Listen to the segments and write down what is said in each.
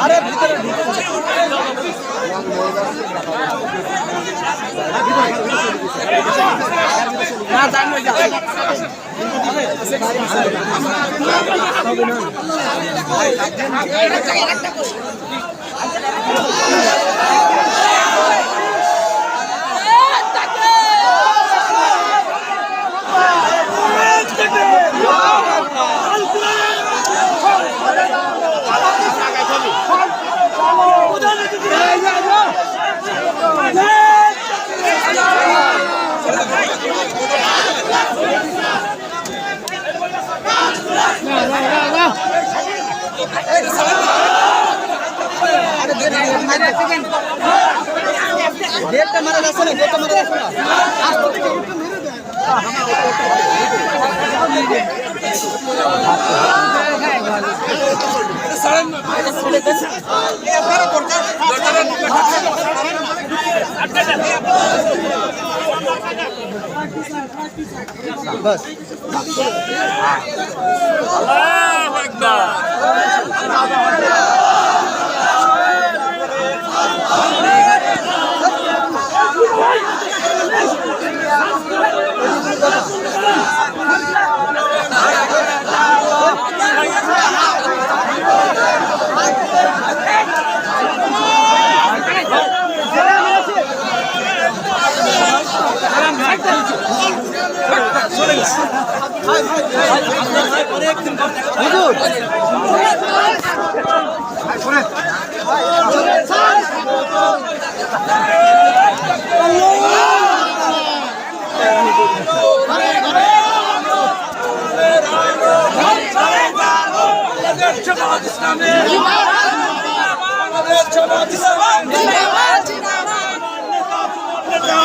আরে ভিতরে না জানো যা डेट मारा जाছে না डेट मारा যাচ্ছে না আস্তে থেকে একটু মেরে দেন সাড়ে बस अल्लाहू अकबर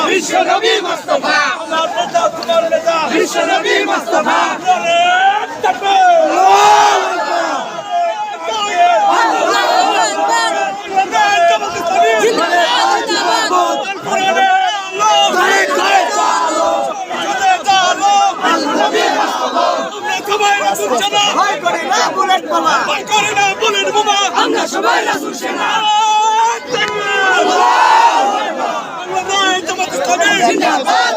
বিশ্বনবী মুস্তাফা আমার নেতা তোমার নেতা বিশ্বনবী মুস্তাফা আমরা সবাই রাসূল সেনা জিন্দাবাদ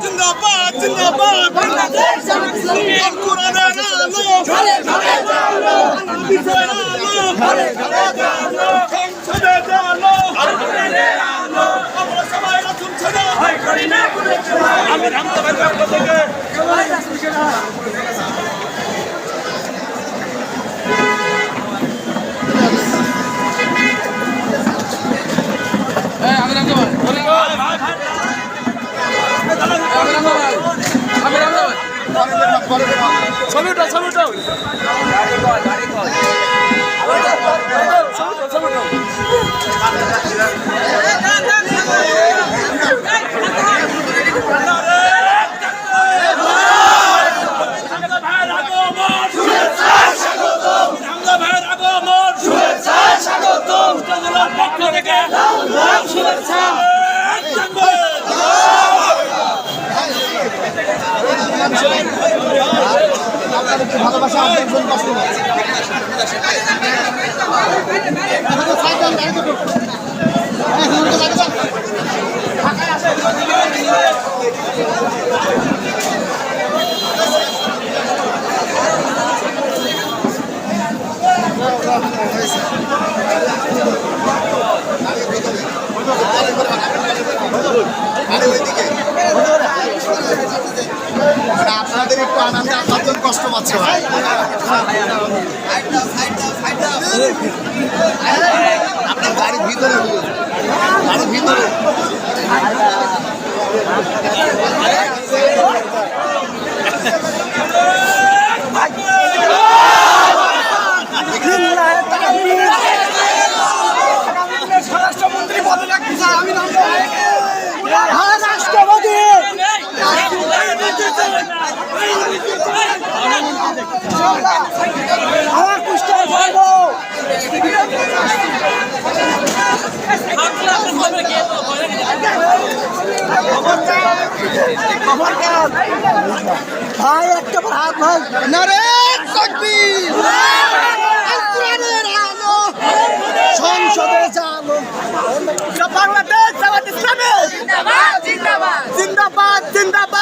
জিন্দাবাদ জিন্দাবাদ বাংলাদেশ জামাত ইসলামী কোরআনের আলো ঘরে ঘরে আলো বিজয়ের আলো ঘরে ঘরে আলো সংসদে আলো আন্দোলনের আলো আমরা সবাই রাসূল সেনা ভয় করি না কোনো সেনা আমি হামদা ভাইয়ের পক্ষ থেকে সবাই রাসূল সেনা ছবিটা ছবিটা ভালোবাসা আন্দোলন কষ্ট আপনাদের একটু আনন্দে আপনাদের কষ্ট পাচ্ছে আপনার গাড়ির ভিতরে গাড়ির ভিতরে স্বরাষ্ট্রমন্ত্রী পদে রাখতে চাই আমি রাষ্ট্রপতি আমার কুষ্টিয়া ভাই একটা হাত ভাই নারে তাকবীর কোরআনের আলো সংসদে চালো বাংলাদেশ জামাত ইসলামী জিন্দাবাদ জিন্দাবাদ জিন্দাবাদ